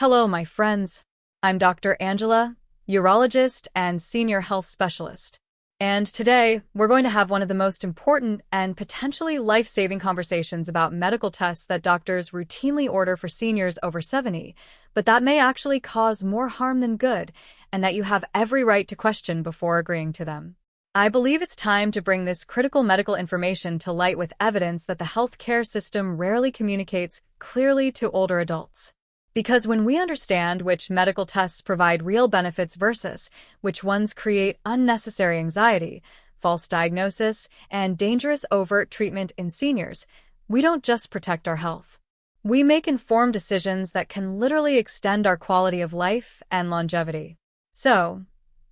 Hello, my friends. I'm Dr. Angela, urologist and senior health specialist. And today, we're going to have one of the most important and potentially life-saving conversations about medical tests that doctors routinely order for seniors over 70, but that may actually cause more harm than good, and that you have every right to question before agreeing to them. I believe it's time to bring this critical medical information to light with evidence that the healthcare system rarely communicates clearly to older adults. Because when we understand which medical tests provide real benefits versus which ones create unnecessary anxiety, false diagnosis, and dangerous overt treatment in seniors, we don't just protect our health. We make informed decisions that can literally extend our quality of life and longevity. So,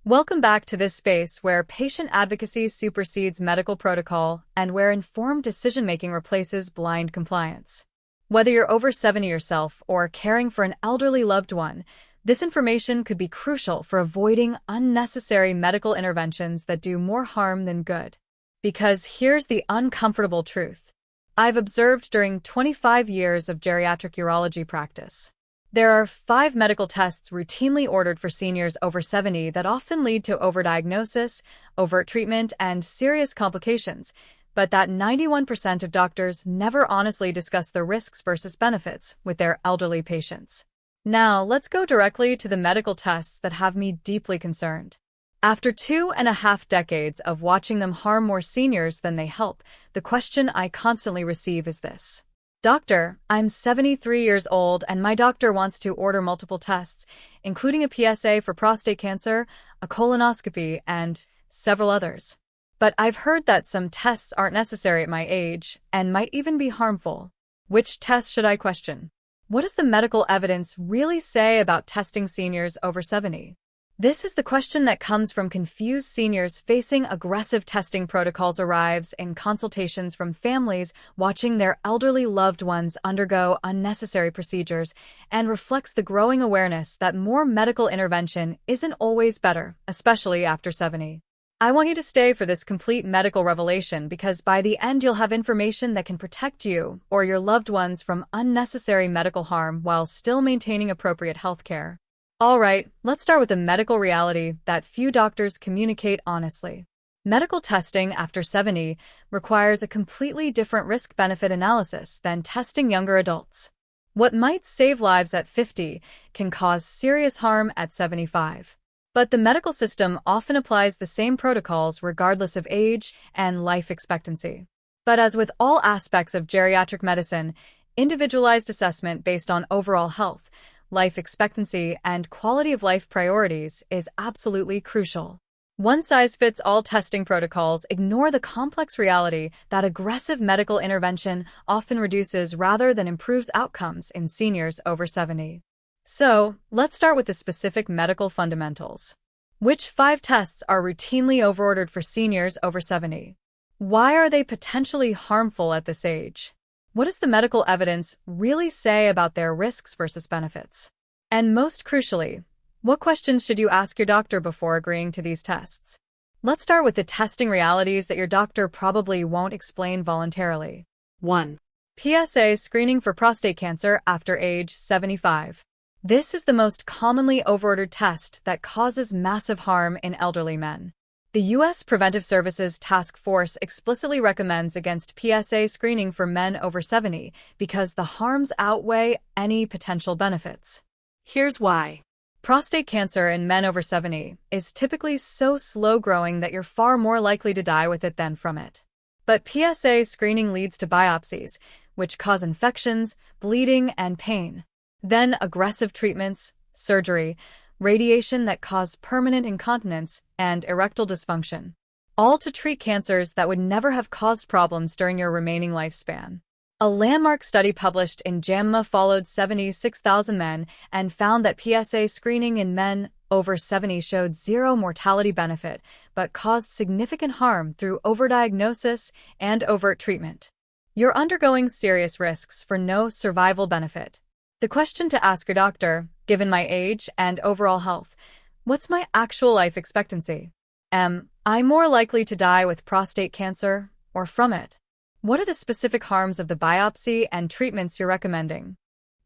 welcome back to this space where patient advocacy supersedes medical protocol and where informed decision-making replaces blind compliance. Whether you're over 70 yourself or caring for an elderly loved one, this information could be crucial for avoiding unnecessary medical interventions that do more harm than good. Because here's the uncomfortable truth. I've observed during 25 years of geriatric urology practice. There are 5 medical tests routinely ordered for seniors over 70 that often lead to overdiagnosis, overt treatment, and serious complications, but that 91% of doctors never honestly discuss the risks versus benefits with their elderly patients. Now, let's go directly to the medical tests that have me deeply concerned. After 2.5 decades of watching them harm more seniors than they help, the question I constantly receive is this. Doctor, I'm 73 years old and my doctor wants to order multiple tests, including a PSA for prostate cancer, a colonoscopy, and several others. But I've heard that some tests aren't necessary at my age and might even be harmful. Which test should I question? What does the medical evidence really say about testing seniors over 70? This is the question that comes from confused seniors facing aggressive testing protocols arrives in consultations from families watching their elderly loved ones undergo unnecessary procedures and reflects the growing awareness that more medical intervention isn't always better, especially after 70. I want you to stay for this complete medical revelation because by the end you'll have information that can protect you or your loved ones from unnecessary medical harm while still maintaining appropriate health care. Alright, let's start with the medical reality that few doctors communicate honestly. Medical testing after 70 requires a completely different risk-benefit analysis than testing younger adults. What might save lives at 50 can cause serious harm at 75. But the medical system often applies the same protocols regardless of age and life expectancy. But as with all aspects of geriatric medicine, individualized assessment based on overall health, life expectancy, and quality of life priorities is absolutely crucial. One-size-fits-all testing protocols ignore the complex reality that aggressive medical intervention often reduces rather than improves outcomes in seniors over 70. So, let's start with the specific medical fundamentals. Which 5 tests are routinely overordered for seniors over 70? Why are they potentially harmful at this age? What does the medical evidence really say about their risks versus benefits? And most crucially, what questions should you ask your doctor before agreeing to these tests? Let's start with the testing realities that your doctor probably won't explain voluntarily. 1. PSA screening for prostate cancer after age 75. This is the most commonly overordered test that causes massive harm in elderly men. The U.S. Preventive Services Task Force explicitly recommends against PSA screening for men over 70 because the harms outweigh any potential benefits. Here's why. Prostate cancer in men over 70 is typically so slow-growing that you're far more likely to die with it than from it. But PSA screening leads to biopsies, which cause infections, bleeding, and pain. Then aggressive treatments, surgery, radiation that cause permanent incontinence, and erectile dysfunction. All to treat cancers that would never have caused problems during your remaining lifespan. A landmark study published in JAMA followed 76,000 men and found that PSA screening in men over 70 showed zero mortality benefit, but caused significant harm through overdiagnosis and overt treatment. You're undergoing serious risks for no survival benefit. The question to ask your doctor, given my age and overall health, what's my actual life expectancy? Am I more likely to die with prostate cancer or from it? What are the specific harms of the biopsy and treatments you're recommending?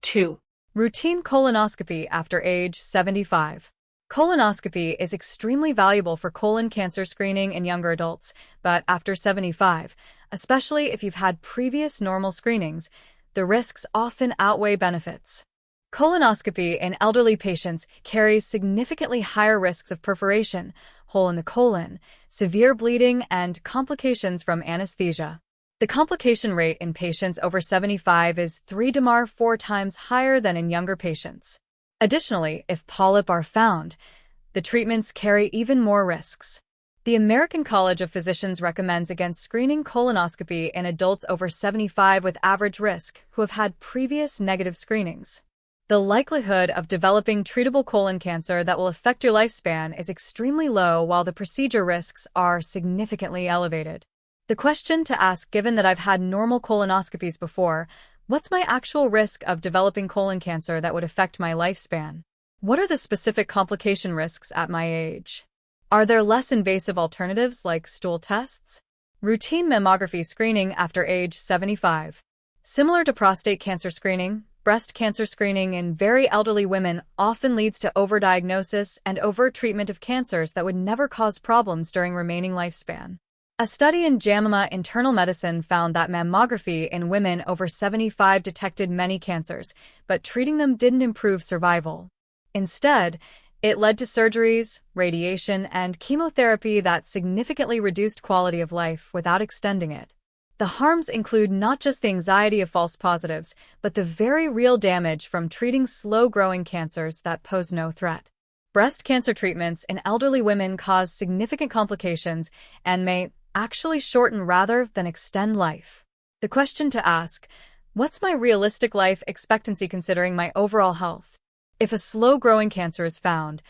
2. Routine colonoscopy after age 75. Colonoscopy is extremely valuable for colon cancer screening in younger adults, but after 75, especially if you've had previous normal screenings, the risks often outweigh benefits. Colonoscopy in elderly patients carries significantly higher risks of perforation, hole in the colon, severe bleeding, and complications from anesthesia. The complication rate in patients over 75 is 3 to 4 times higher than in younger patients. Additionally, if polyps are found, the treatments carry even more risks. The American College of Physicians recommends against screening colonoscopy in adults over 75 with average risk who have had previous negative screenings. The likelihood of developing treatable colon cancer that will affect your lifespan is extremely low, while the procedure risks are significantly elevated. The question to ask, given that I've had normal colonoscopies before, what's my actual risk of developing colon cancer that would affect my lifespan? What are the specific complication risks at my age? Are there less invasive alternatives like stool tests? Routine mammography screening after age 75. Similar to prostate cancer screening, breast cancer screening in very elderly women often leads to overdiagnosis and overt treatment of cancers that would never cause problems during remaining lifespan. A study in JAMA Internal Medicine found that mammography in women over 75 detected many cancers, but treating them didn't improve survival. Instead, it led to surgeries, radiation, and chemotherapy that significantly reduced quality of life without extending it. The harms include not just the anxiety of false positives, but the very real damage from treating slow-growing cancers that pose no threat. Breast cancer treatments in elderly women cause significant complications and may actually shorten rather than extend life. The question to ask, what's my realistic life expectancy considering my overall health? If a slow-growing cancer is found,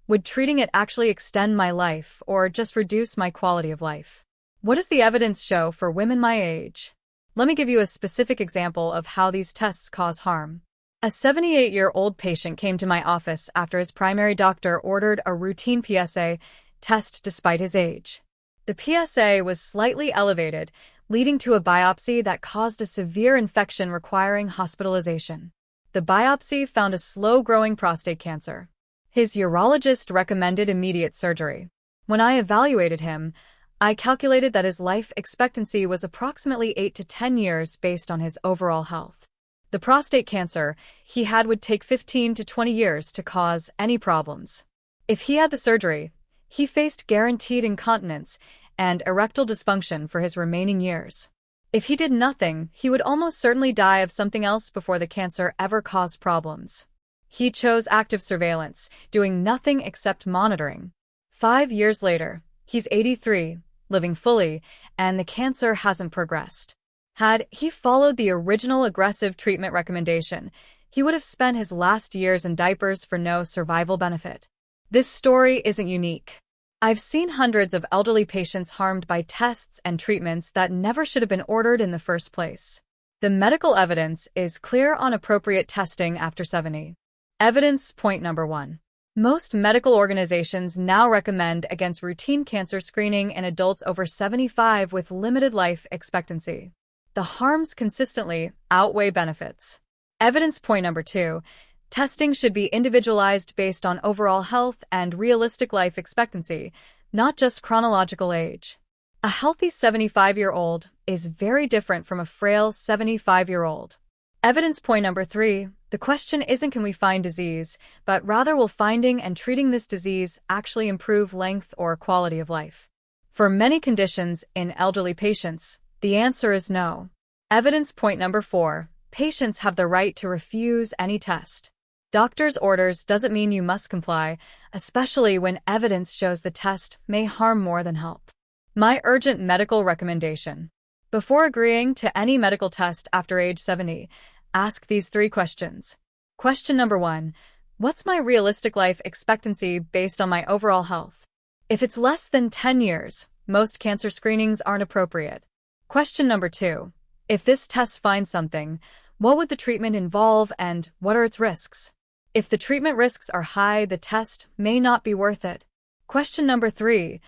would treating it actually extend my life or just reduce my quality of life? What does the evidence show for women my age? Let me give you a specific example of how these tests cause harm. A 78-year-old patient came to my office after his primary doctor ordered a routine PSA test despite his age. The PSA was slightly elevated, leading to a biopsy that caused a severe infection requiring hospitalization. The biopsy found a slow-growing prostate cancer. His urologist recommended immediate surgery. When I evaluated him, I calculated that his life expectancy was approximately 8 to 10 years based on his overall health. The prostate cancer he had would take 15 to 20 years to cause any problems. If he had the surgery, he faced guaranteed incontinence and erectile dysfunction for his remaining years. If he did nothing, he would almost certainly die of something else before the cancer ever caused problems. He chose active surveillance, doing nothing except monitoring. 5 years later, he's 83, living fully, and the cancer hasn't progressed. Had he followed the original aggressive treatment recommendation, he would have spent his last years in diapers for no survival benefit. This story isn't unique. I've seen hundreds of elderly patients harmed by tests and treatments that never should have been ordered in the first place. The medical evidence is clear on appropriate testing after 70. Evidence point number 1. Most medical organizations now recommend against routine cancer screening in adults over 75 with limited life expectancy. The harms consistently outweigh benefits. Evidence point number 2. Testing should be individualized based on overall health and realistic life expectancy, not just chronological age. A healthy 75-year-old is very different from a frail 75-year-old. Evidence point number 3. The question isn't can we find disease, but rather will finding and treating this disease actually improve length or quality of life? For many conditions in elderly patients, the answer is no. Evidence point number 4. Patients have the right to refuse any test. Doctor's orders doesn't mean you must comply, especially when evidence shows the test may harm more than help. My urgent medical recommendation. Before agreeing to any medical test after age 70, ask these 3 questions. Question number 1. What's my realistic life expectancy based on my overall health? If it's less than 10 years, most cancer screenings aren't appropriate. Question number 2. If this test finds something, what would the treatment involve and what are its risks? If the treatment risks are high, the test may not be worth it. Question number 3.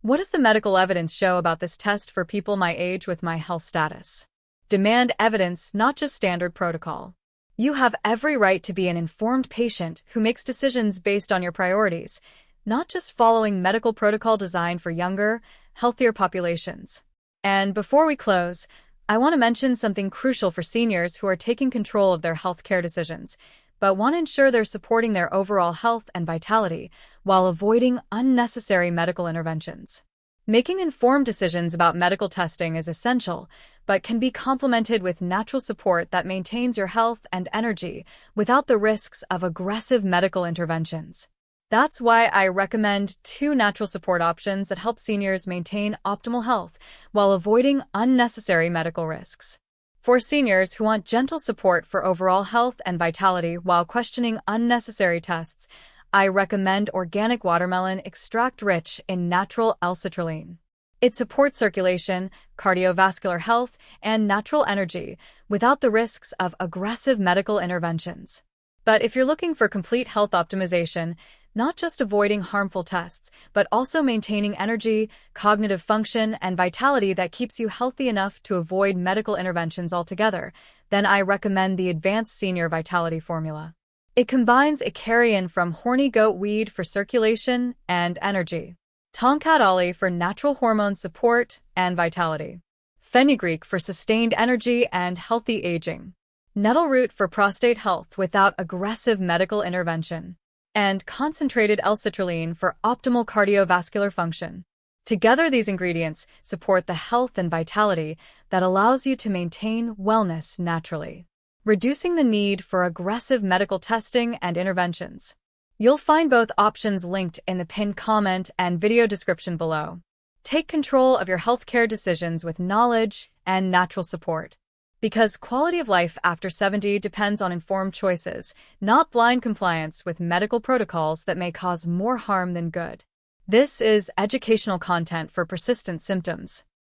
What does the medical evidence show about this test for people my age with my health status? Demand evidence, not just standard protocol. You have every right to be an informed patient who makes decisions based on your priorities, not just following medical protocol designed for younger, healthier populations. And before we close, I want to mention something crucial for seniors who are taking control of their healthcare decisions, but want to ensure they're supporting their overall health and vitality while avoiding unnecessary medical interventions. Making informed decisions about medical testing is essential, but can be complemented with natural support that maintains your health and energy without the risks of aggressive medical interventions. That's why I recommend 2 natural support options that help seniors maintain optimal health while avoiding unnecessary medical risks. For seniors who want gentle support for overall health and vitality while questioning unnecessary tests, I recommend organic watermelon extract rich in natural L-citrulline. It supports circulation, cardiovascular health, and natural energy without the risks of aggressive medical interventions. But if you're looking for complete health optimization, not just avoiding harmful tests, but also maintaining energy, cognitive function, and vitality that keeps you healthy enough to avoid medical interventions altogether, then I recommend the Advanced Senior Vitality Formula. It combines Icarian from horny goat weed for circulation and energy, Tomcat Ollie for natural hormone support and vitality, fenugreek for sustained energy and healthy aging, nettle root for prostate health without aggressive medical intervention, and concentrated L-citrulline for optimal cardiovascular function. Together, these ingredients support the health and vitality that allows you to maintain wellness naturally, reducing the need for aggressive medical testing and interventions. You'll find both options linked in the pinned comment and video description below. Take control of your healthcare decisions with knowledge and natural support. Because quality of life after 70 depends on informed choices, not blind compliance with medical protocols that may cause more harm than good. This is educational content for persistent symptoms.